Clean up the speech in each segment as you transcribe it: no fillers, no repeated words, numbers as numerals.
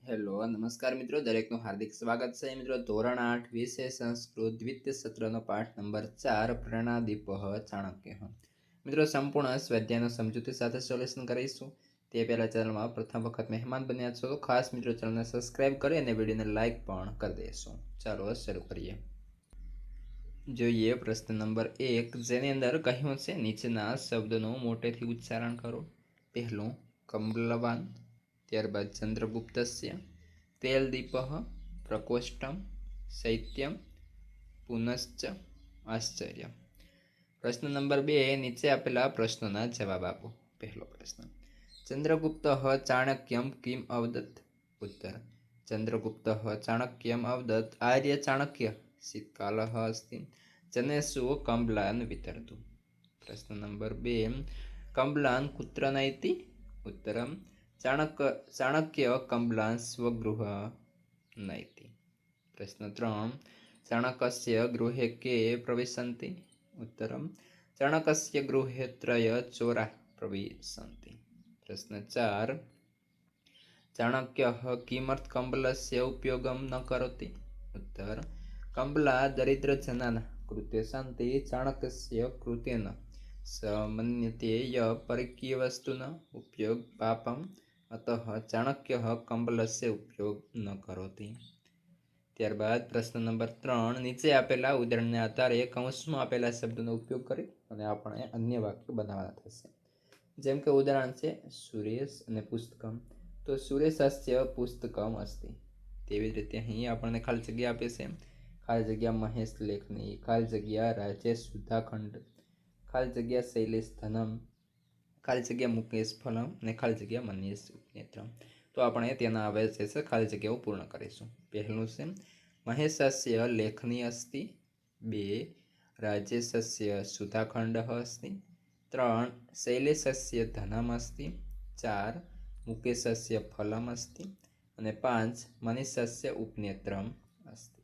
Hello નમસ્કાર મિત્રો, દરેકનું હાર્દિક સ્વાગત છે મિત્રો. ધોરણ 8 વિષય સંસ્કૃત દ્વિતીય સત્રનો પાઠ નંબર 4 પ્રણાદીપઃ ચાણક્ય. મિત્રો સંપૂર્ણ સ્વાધ્યાયનો સમજૂતી સાથે સોલ્યુશન કરીશું. તે પહેલા ચેનલમાં પ્રથમ વખત મહેમાન બન્યા છો તો ખાસ મિત્રો ચેનલને સબસ્ક્રાઇબ કરી અને વિડીયોને લાઇક પણ કરી દેશો. ચાલો શરૂ કરીએ. જોઈએ પ્રશ્ન નંબર 1, જેની અંદર કહ્યું છે નીચેના શબ્દનું મોટેથી ઉચ્ચારણ કરો. પહેલું કમ્બલવાન, ત્યારબાદ ચંદ્રગુપ્તસ્ય, તેલદીપઃ, પ્રકોષ્ઠમ, શૈત્યમ, પુનશ્ચ આશ્ચર્ય. પ્રશ્ન નંબર 2, નીચે આપેલા પ્રશ્નોના જવાબ આપો. પહેલો પ્રશ્ન, ચંદ્રગુપ્ત ચાણક્યમ કિમ અવદત? ઉત્તર, ચંદ્રગુપ્ત ચાણક્યમ અવદત આર્ય ચાણક્ય શીતકાલ અસ્તિ જનેષુ કમ્બલાન વિતરતુ. પ્રશ્ન નંબર 2, કમ્બલાન કુત્ર નયતિ? ઉત્તરમ, ચાણક્ય કમ્બલાન સ્વગૃહ નયતિ. પ્રશ્ન 3, ચાણક્યસ્ય ગૃહે કે પ્રવિશન્તિ? ઉત્તરમ, ચાણક્યસ્ય ગૃહે ત્રય ચોરા પ્રવિશન્તિ. પ્રશ્ન 4, ચાણક્યઃ કિમર્થ કમ્બલસ્ય ઉપયોગમ ન કરોતિ? ઉત્તર, કમ્બલા દરિદ્રજનાનાં કૃતે સન્તિ ચાણક્યસ્ય કૃતેન સ મન્યતે ય પરિક્યવસ્તુન ઉપયોગ પાપમ અતઃ ચાણક્યઃ કમ્બલસ્ય ઉપયોગ ન કરોતિ. ત્યારબાદ પ્રશ્ન નંબર 3, નીચે આપેલા ઉદાહરણને આધારે કૌંસમાં આપેલા શબ્દોનો ઉપયોગ કરી અને આપણે અન્ય વાક્યો બનાવવાના થશે. જેમ કે ઉદાહરણ છે સુરેશ અને પુસ્તકમ, તો સુરેશસ્ય પુસ્તકમ અસ્તિ. તેવી જ રીતે અહીં આપણને ખાલી જગ્યા આપે છે. ખાલી જગ્યા મહેશ લેખની, ખાલી જગ્યા રાજેશ સુધાખંડ, ખાલી જગ્યા શૈલેષ ધનમ, ખાલી જગ્યા મુકેશ ફલમ અને ખાલી જગ્યા મનીષ ઉપનેત્રમ. તો આપણે તેના આવે છે ખાલી જગ્યાઓ પૂર્ણ કરીશું. પહેલું છે મહેશસ્ય લેખની અસ્તિ, 2 રાજેશસ્ય સુધાખંડ અસ્તિ, 3 શૈલેષસ્ય ધનમ અસ્તિ, 4 મુકેશસ્ય ફલમ અસ્તિ અને 5 મનીષસ્ય ઉપનેત્રમ અસ્તિ.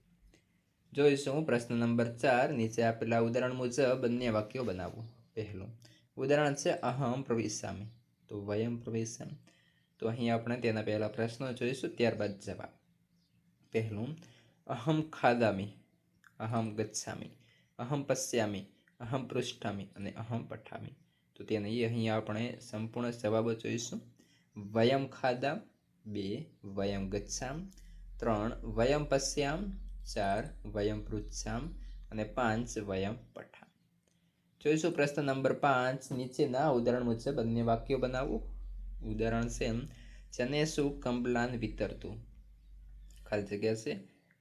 જોઈશું પ્રશ્ન નંબર 4, નીચે આપેલા ઉદાહરણ મુજબ અન્ય વાક્યો બનાવો. પહેલું ઉદાહરણ છે અહમ પ્રવિશામી, તો વયમ પ્રવિશામી. તો અહીં આપણે તેના પહેલા પ્રશ્નો જોઈશું, ત્યારબાદ જવાબ. પહેલું અહમ ખાદામી, અહમ ગચ્છામી, અહમ પશ્યામી, અહમ પૃષ્ઠામી અને અહમ પઠામી. તો તેને અહીં આપણે સંપૂર્ણ જવાબો જોઈશું. વયમ ખાદામ, 2 વયમ ગચ્છામ, 3 વયમ પશ્યામ, 4 વયમ પૃચ્છામ અને 5 વયમ પઠામ. જોઈશું પ્રશ્ન નંબર 5, નીચેના ઉદાહરણ મુજબ અન્ય વાક્યો બનાવો. ઉદાહરણ છે જનેષુ કમ્બલાન વિતરતું. ખાલી જગ્યા છે,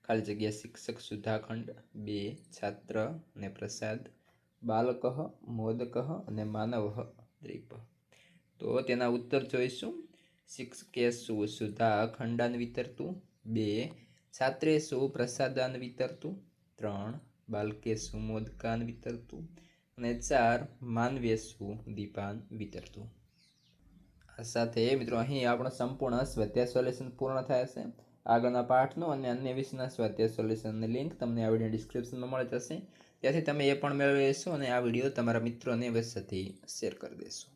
ખાલી જગ્યા શિક્ષક સુધાખંડ, 2 છાત્ર અને પ્રસાદ, બાલક મોદક અને માનવ દ્રીપ. તો તેના ઉત્તર જોઈશું. શિક્ષકેષુ સુધાખંડાન વિતરતું, 2 છાત્રેષુ પ્રસાદાન વિતરતું, 3 બાલકેષુ મોદકાન વિતરતું અને 4 માનવેષુ દીપાન વિતરતું. આ સાથે મિત્રો અહીં આપણો સંપૂર્ણ સ્વાધ્યાય સોલ્યુશન પૂર્ણ થાય છે. આગળના પાઠનું અને અન્ય વિષયના સ્વાધ્યાય સોલ્યુશનની લિંક તમને આ વિડીયો ડિસ્ક્રિપ્શનમાં મળી જશે. ત્યાંથી તમે એ પણ મેળવી લેશો અને આ વિડીયો તમારા મિત્રોને અવશ્યથી શેર કરી દેશો.